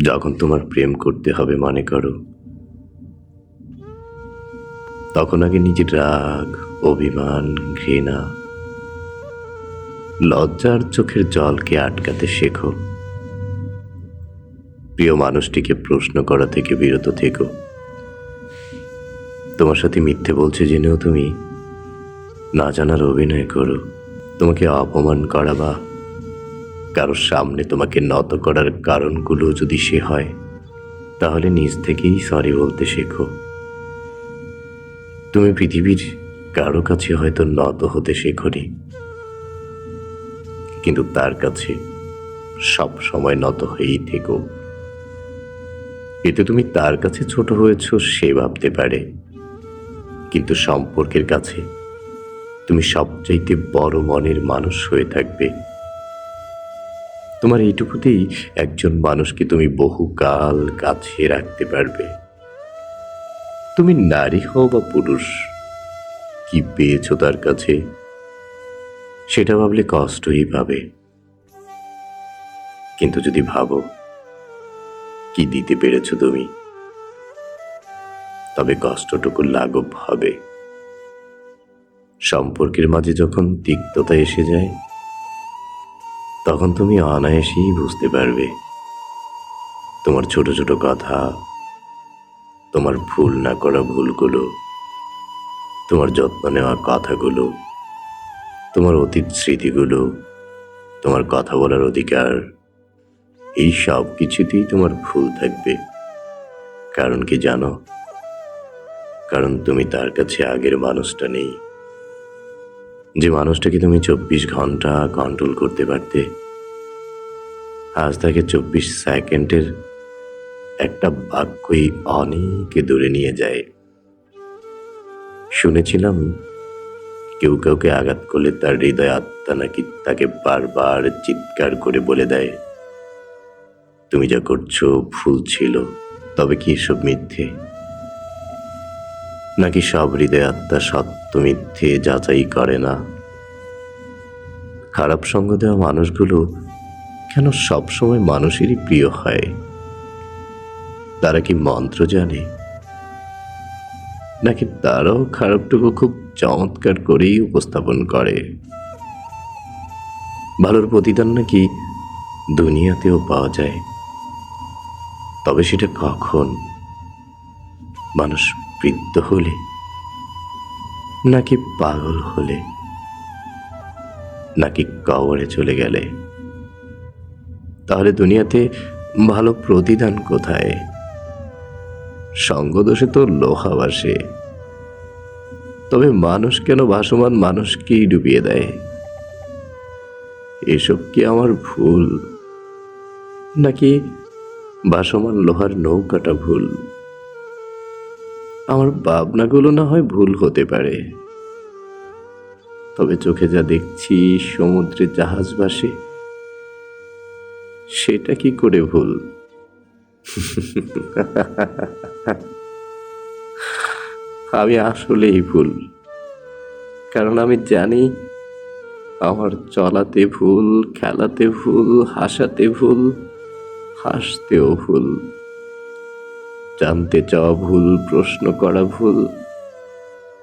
যখন তোমার প্রেম করতে হবে মনে করো, তখন আগে নিজের রাগ, অভিমান, ঘৃণা, লজ্জার চোখের জলকে আটকাতে শেখো। প্রিয় মানুষটিকে প্রশ্ন করা থেকে বিরত থেকো। তোমার সাথে মিথ্যে বলছে জেনেও তুমি না জানার অভিনয় করো। তোমাকে অপমান করা বা কারোর সামনে তোমাকে নত করার কারণগুলো যদি সে হয়, তাহলে নিজ থেকেই সরি বলতে শেখো। তুমি পৃথিবীর কারো কাছে হয়তো নত হতে শেখনি, কিন্তু তার কাছে সব সময় নত হয়েই থেকো। এতে তুমি তার কাছে ছোট হয়েছ সে ভাবতে পারে, কিন্তু সম্পর্কের কাছে তুমি সবচাইতে বড় মনের মানুষ হয়ে থাকবে। তোমার এইটুকুতেই একজন মানুষকে তুমি বহুকাল কাছে রাখতে পারবে। তুমি নারী হও বা পুরুষ, কি পেয়েছো তার কাছে সেটা ভাবলে কষ্টই পাবে, কিন্তু যদি ভাবো কি দিতে পেরেছো তুমি, তবে কষ্টটুকু লাঘব হবে। সম্পর্কের মাঝে যখন তিক্ততা এসে যায়, তখন তুমি অনায়াসেই বুঝতে পারবে তোমার ছোট ছোট কথা, তোমার ভুল না করা ভুলগুলো, তোমার যত্ন নেওয়া কথাগুলো, তোমার অতীত স্মৃতিগুলো, তোমার কথা বলার অধিকার, এই সব কিছুতেই তোমার ভুল থাকবে। কারণ কি জানো? কারণ তুমি তার কাছে আগের মানুষটা নেই, যে মানুষটাকে তুমি 24 ঘন্টা কন্ট্রোল করতে পারতে। আজ তাকে 24 সেকেন্ডের একটা বাক্যই অনেক দূরে নিয়ে যায়। শুনেছিলাম কেউ কাউকে আঘাত করলে তার হৃদয় আত্মা নাকি তাকে বারবার চিৎকার করে বলে দেয়, তুমি যা করছো ভুল ছিল। তবে কি এসব মিথ্যে? নাকি সব হৃদয় আত্মা সত্য মিথ্যে যাচাই করে না? খারাপ সঙ্গ দেওয়া মানুষগুলো কেন সবসময় মানুষেরই প্রিয় হয়? তারা কি মন্ত্র জানে, নাকি তারাও খারাপটুকু খুব চমৎকার করেই উপস্থাপন করে? ভালোর প্রতিদান নাকি দুনিয়াতেও পাওয়া যায়, তবে সেটা কখন? মানুষ বৃদ্ধ হলে, নাকি পাগল হলে, নাকি কবরে চলে গেলে? তাহলে দুনিয়াতে ভালো প্রতিদান কোথায়? সঙ্গদোষে তো লোহা ভাসে, তবে মানুষ কেন ভাসমান মানুষকেই ডুবিয়ে দেয়? এসব কি আমার ভুল, নাকি ভাসমান লোহার নৌকাটা ভুল? আমার ভাবনাগুলো না হয় ভুল হতে পারে, তবে চোখে যা দেখছি সমুদ্রে জাহাজ ভাসে, সেটা কি করে ভুল? আমি আসলেই ভুল, কারণ আমি জানি আমার চলাতে ভুল, খেলাতে ভুল, হাসাতে ভুল, হাসতেও ভুল, জানতে চাওয়া ভুল, প্রশ্ন করা ভুল,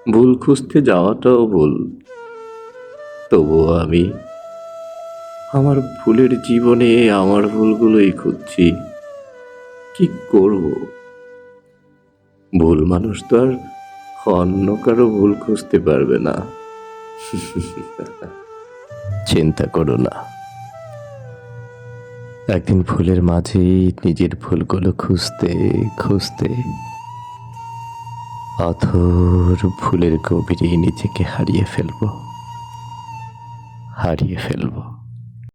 ভুল খুঁজতে যাওয়াটাও ভুল। তবুও আমি আমার ভুলের জীবনে আমার ভুলগুলোই খুঁজছি। কি করব? ভুল মানুষ তো আর অন্য কারো ভুল খুঁজতে পারবে না। চিন্তা করো না, একদিন ভুলের মাঝেই নিজের ভুলগুলো খুঁজতে খুঁজতে অথর ভুলের গভীরে নিজেকে হারিয়ে ফেলবো।